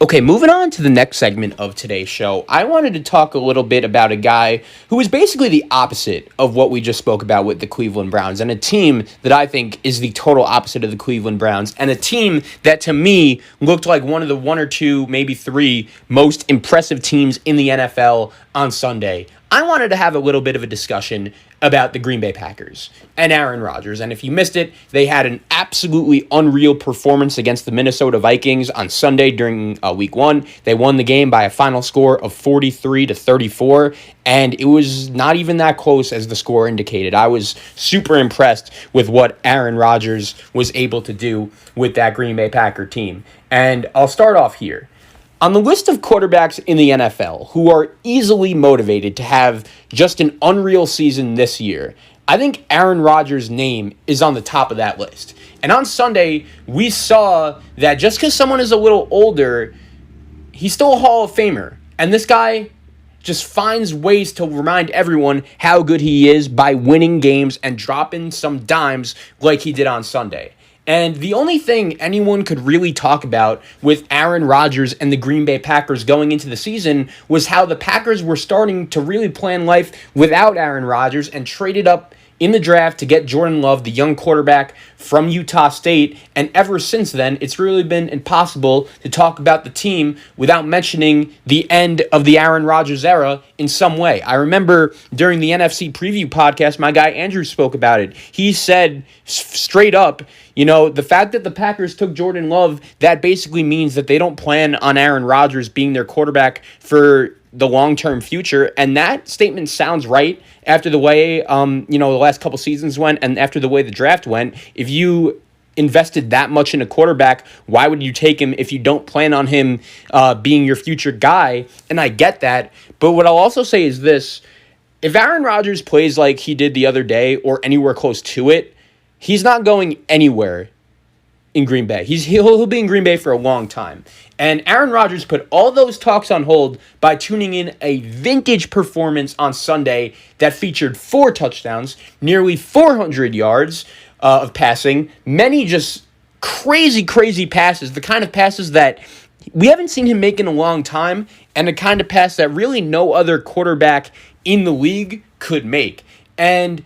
Okay, moving on to the next segment of today's show, I wanted to talk a little bit about a guy who is basically the opposite of what we just spoke about with the Cleveland Browns, and a team that I think is the total opposite of the Cleveland Browns, and a team that to me looked like one of the one or two, maybe three most impressive teams in the NFL on Sunday. I wanted to have a little bit of a discussion about the Green Bay Packers and Aaron Rodgers. And if you missed it, they had an absolutely unreal performance against the Minnesota Vikings on Sunday during week one. They won the game by a final score of 43-34, and it was not even that close as the score indicated. I was super impressed with what Aaron Rodgers was able to do with that Green Bay Packer team. And I'll start off here. On the list of quarterbacks in the NFL who are easily motivated to have just an unreal season this year, I think Aaron Rodgers' name is on the top of that list. And on Sunday, we saw that just because someone is a little older, he's still a Hall of Famer. And this guy just finds ways to remind everyone how good he is by winning games and dropping some dimes like he did on Sunday. And the only thing anyone could really talk about with Aaron Rodgers and the Green Bay Packers going into the season was how the Packers were starting to really plan life without Aaron Rodgers and traded up in the draft to get Jordan Love, the young quarterback from Utah State. And ever since then, it's really been impossible to talk about the team without mentioning the end of the Aaron Rodgers era in some way. I remember during the NFC preview podcast, my guy Andrew spoke about it. He said straight up, the fact that the Packers took Jordan Love, that basically means that they don't plan on Aaron Rodgers being their quarterback for the long-term future. And that statement sounds right after the way, the last couple seasons went and after the way the draft went. If you invested that much in a quarterback, why would you take him if you don't plan on him being your future guy? And I get that. But what I'll also say is this. If Aaron Rodgers plays like he did the other day or anywhere close to it, he's not going anywhere in Green Bay. He'll be in Green Bay for a long time. And Aaron Rodgers put all those talks on hold by tuning in a vintage performance on Sunday that featured 4 touchdowns, nearly 400 yards of passing, many just crazy, crazy passes, the kind of passes that we haven't seen him make in a long time, and the kind of pass that really no other quarterback in the league could make. And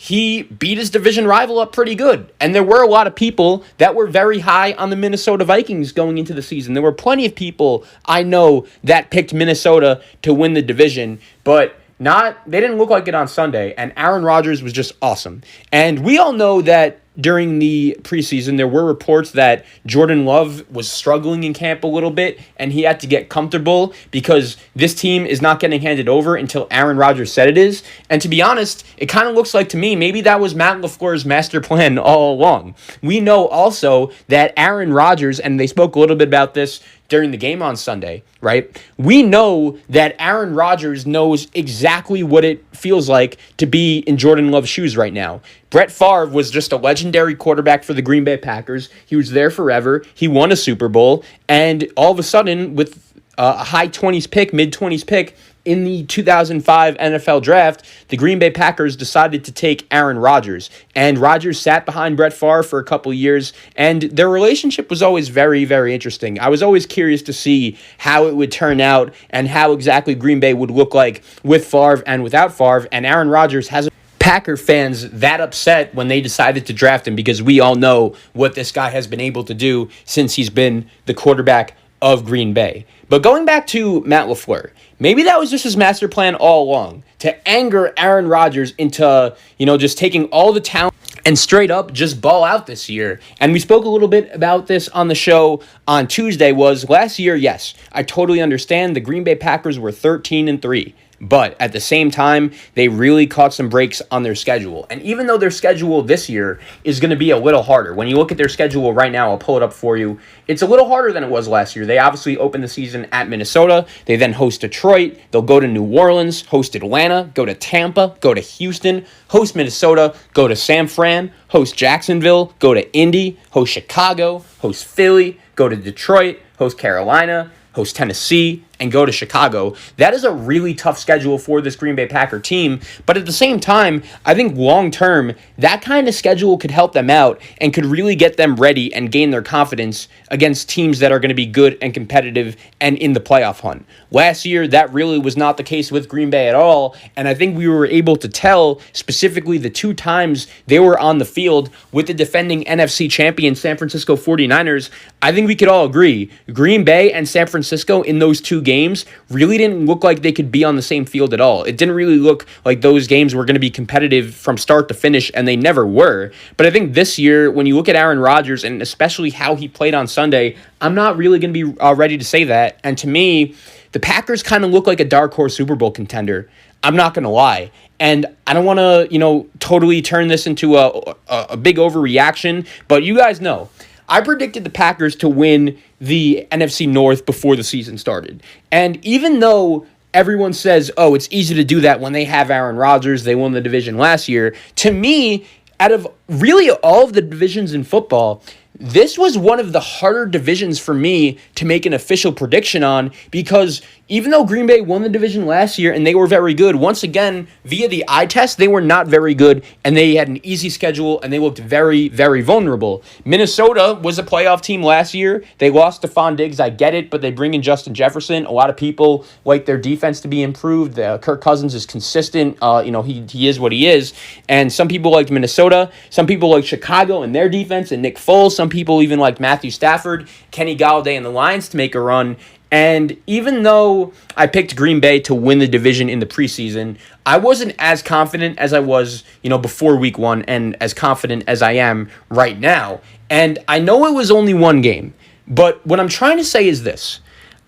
he beat his division rival up pretty good. And there were a lot of people that were very high on the Minnesota Vikings going into the season. There were plenty of people I know that picked Minnesota to win the division, but they didn't look like it on Sunday. And Aaron Rodgers was just awesome. And we all know that during the preseason, there were reports that Jordan Love was struggling in camp a little bit, and he had to get comfortable because this team is not getting handed over until Aaron Rodgers said it is. And to be honest, it kind of looks like to me, maybe that was Matt LaFleur's master plan all along. We know also that Aaron Rodgers, and they spoke a little bit about this during the game on Sunday, right? We know that Aaron Rodgers knows exactly what it feels like to be in Jordan Love's shoes right now. Brett Favre was just a legendary quarterback for the Green Bay Packers. He was there forever. He won a Super Bowl. And all of a sudden, with a high 20s pick, mid-20s pick, in the 2005 NFL Draft, the Green Bay Packers decided to take Aaron Rodgers. And Rodgers sat behind Brett Favre for a couple of years, and their relationship was always very, very interesting. I was always curious to see how it would turn out and how exactly Green Bay would look like with Favre and without Favre. And Aaron Rodgers hasn't Packer fans that upset when they decided to draft him, because we all know what this guy has been able to do since he's been the quarterback of Green Bay. But going back to Matt LaFleur, maybe that was just his master plan all along, to anger Aaron Rodgers into, just taking all the talent and straight up just ball out this year. And we spoke a little bit about this on the show on Tuesday. Was last year, yes, I totally understand the Green Bay Packers were 13-3. But at the same time, they really caught some breaks on their schedule. And even though their schedule this year is going to be a little harder, when you look at their schedule right now, I'll pull it up for you, it's a little harder than it was last year. They obviously opened the season at Minnesota. They then host Detroit. They'll go to New Orleans, host Atlanta, go to Tampa, go to Houston, host Minnesota, go to San Fran, host Jacksonville, go to Indy, host Chicago, host Philly, go to Detroit, host Carolina, host Tennessee, and go to Chicago. That is a really tough schedule for this Green Bay Packer team. But at the same time, I think long term, that kind of schedule could help them out and could really get them ready and gain their confidence against teams that are going to be good and competitive and in the playoff hunt. Last year, that really was not the case with Green Bay at all, and I think we were able to tell specifically the two times they were on the field with the defending NFC champion San Francisco 49ers. I think we could all agree Green Bay and San Francisco in those two games really didn't look like they could be on the same field at all. It didn't really look like those games were going to be competitive from start to finish, and they never were. But I think this year, when you look at Aaron Rodgers and especially how he played on Sunday, I'm not really going to be ready to say that. And to me, the Packers kind of look like a dark horse Super Bowl contender. I'm not going to lie. And I don't want to, totally turn this into a big overreaction, but you guys know, I predicted the Packers to win the NFC North before the season started. And even though everyone says, oh, it's easy to do that when they have Aaron Rodgers, they won the division last year, to me, out of really all of the divisions in football, this was one of the harder divisions for me to make an official prediction on, because even though Green Bay won the division last year and they were very good, once again, via the eye test, they were not very good and they had an easy schedule and they looked very, very vulnerable. Minnesota was a playoff team last year. They lost Stephon Diggs, I get it, but they bring in Justin Jefferson. A lot of people like their defense to be improved. Kirk Cousins is consistent. He is what he is. And some people liked Minnesota. Some people like Chicago and their defense and Nick Foles. Some people even like Matthew Stafford, Kenny Galladay, and the Lions to make a run. And even though I picked Green Bay to win the division in the preseason, I wasn't as confident as I was, before week one and as confident as I am right now. And I know it was only one game, but what I'm trying to say is this.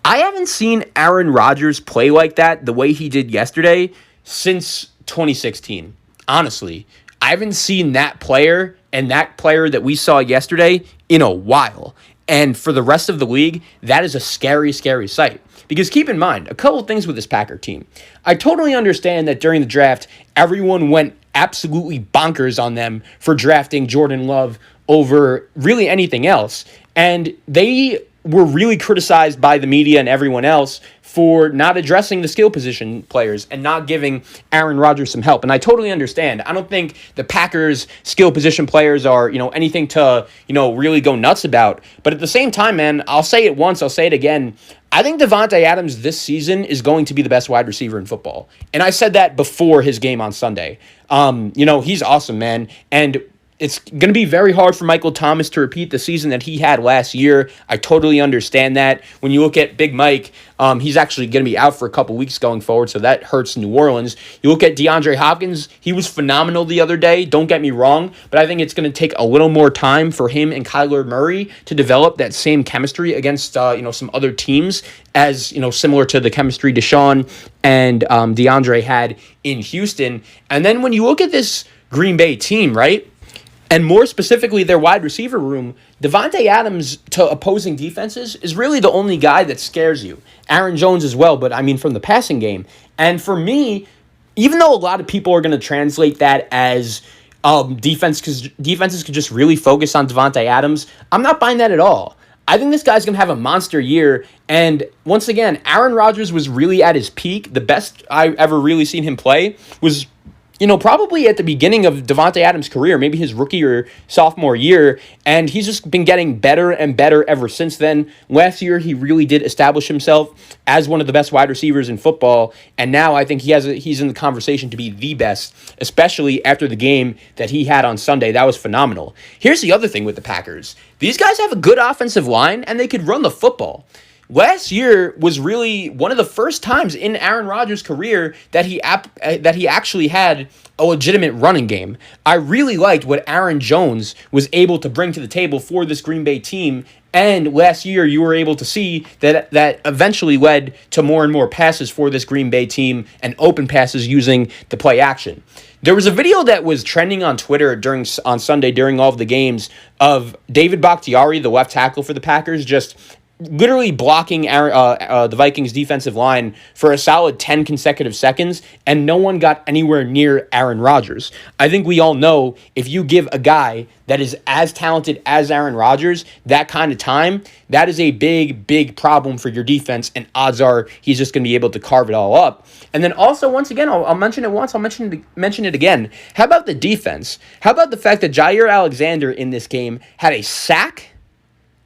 I haven't seen Aaron Rodgers play like that the way he did yesterday since 2016. Honestly, I haven't seen that player and that player that we saw yesterday in a while. And for the rest of the league, that is a scary, scary sight. Because keep in mind, a couple of things with this Packer team. I totally understand that during the draft, everyone went absolutely bonkers on them for drafting Jordan Love over really anything else. And they were really criticized by the media and everyone else for not addressing the skill position players and not giving Aaron Rodgers some help. And I totally understand. I don't think the Packers skill position players are, anything to, really go nuts about. But at the same time, man, I'll say it once, I'll say it again. I think Davante Adams this season is going to be the best wide receiver in football. And I said that before his game on Sunday. He's awesome, man. And it's going to be very hard for Michael Thomas to repeat the season that he had last year. I totally understand that. When you look at Big Mike, he's actually going to be out for a couple weeks going forward, so that hurts New Orleans. You look at DeAndre Hopkins, he was phenomenal the other day, don't get me wrong, but I think it's going to take a little more time for him and Kyler Murray to develop that same chemistry against some other teams, as similar to the chemistry Deshaun and DeAndre had in Houston. And then when you look at this Green Bay team, right? And more specifically, their wide receiver room, Davante Adams to opposing defenses is really the only guy that scares you. Aaron Jones as well, but I mean from the passing game. And for me, even though a lot of people are going to translate that as defenses could just really focus on Davante Adams, I'm not buying that at all. I think this guy's going to have a monster year. And once again, Aaron Rodgers was really at his peak. The best I ever really seen him play was probably at the beginning of Davante Adams' career, maybe his rookie or sophomore year, and he's just been getting better and better ever since then. Last year, he really did establish himself as one of the best wide receivers in football, and now I think he's in the conversation to be the best, especially after the game that he had on Sunday. That was phenomenal. Here's the other thing with the Packers. These guys have a good offensive line, and they could run the football. Last year was really one of the first times in Aaron Rodgers' career that he actually had a legitimate running game. I really liked what Aaron Jones was able to bring to the table for this Green Bay team. And last year, you were able to see that eventually led to more and more passes for this Green Bay team and open passes using the play action. There was a video that was trending on Twitter on Sunday during all of the games of David Bakhtiari, the left tackle for the Packers, just literally blocking the Vikings defensive line for a solid 10 consecutive seconds, and no one got anywhere near Aaron Rodgers. I think we all know if you give a guy that is as talented as Aaron Rodgers that kind of time, that is a big, big problem for your defense, and odds are he's just going to be able to carve it all up. And then also, once again, I'll mention it once, I'll mention it again. How about the defense? How about the fact that Jair Alexander in this game had a sack,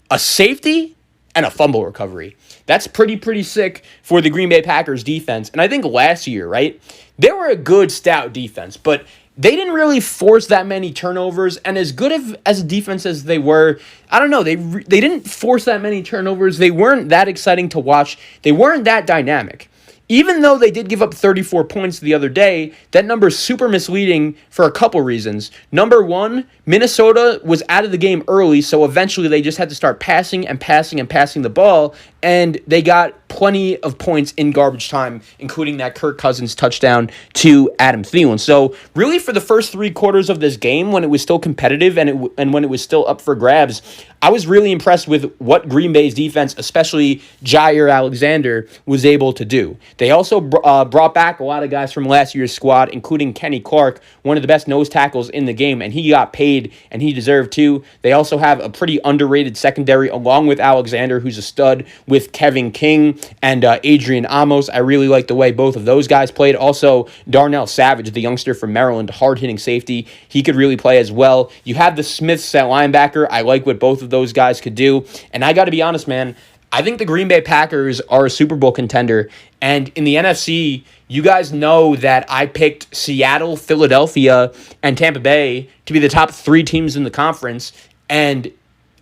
a safety, and a fumble recovery? That's pretty sick for the Green Bay Packers defense. And I think last year, right, they were a good, stout defense, but they didn't really force that many turnovers. And as good as a defense as they were, I don't know, they didn't force that many turnovers. They weren't that exciting to watch. They weren't that dynamic. Even though they did give up 34 points the other day, that number is super misleading for a couple reasons. Number one, Minnesota was out of the game early, so eventually they just had to start passing the ball, and they got plenty of points in garbage time, including that Kirk Cousins touchdown to Adam Thielen. So really for the first 3 quarters of this game, when it was still competitive and when it was still up for grabs, I was really impressed with what Green Bay's defense, especially Jair Alexander, was able to do. They also brought back a lot of guys from last year's squad, including Kenny Clark, one of the best nose tackles in the game, and he got paid, and he deserved to. They also have a pretty underrated secondary, along with Alexander, who's a stud, with Kevin King and Adrian Amos. I really like the way both of those guys played. Also, Darnell Savage, the youngster from Maryland, hard-hitting safety. He could really play as well. You have the Smiths at linebacker. I like what both of those guys could do. And I got to be honest, man, I think the Green Bay Packers are a Super Bowl contender. And in the NFC, you guys know that I picked Seattle, Philadelphia, and Tampa Bay to be the top 3 teams in the conference. And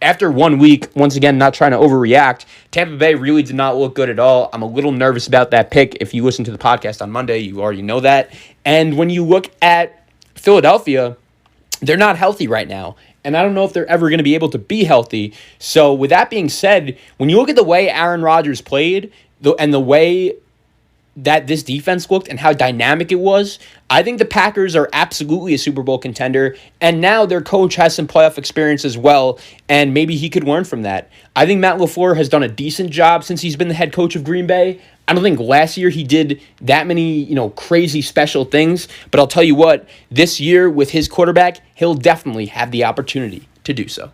after 1 week, once again, not trying to overreact, Tampa Bay really did not look good at all. I'm a little nervous about that pick. If you listen to the podcast on Monday, you already know that. And when you look at Philadelphia, they're not healthy right now. And I don't know if they're ever going to be able to be healthy. So with that being said, when you look at the way Aaron Rodgers played and the way that this defense looked and how dynamic it was, I think the Packers are absolutely a Super Bowl contender, and now their coach has some playoff experience as well, and maybe he could learn from that. I think Matt LaFleur has done a decent job since he's been the head coach of Green Bay. I don't think last year he did that many, crazy special things, but I'll tell you what, this year with his quarterback, he'll definitely have the opportunity to do so.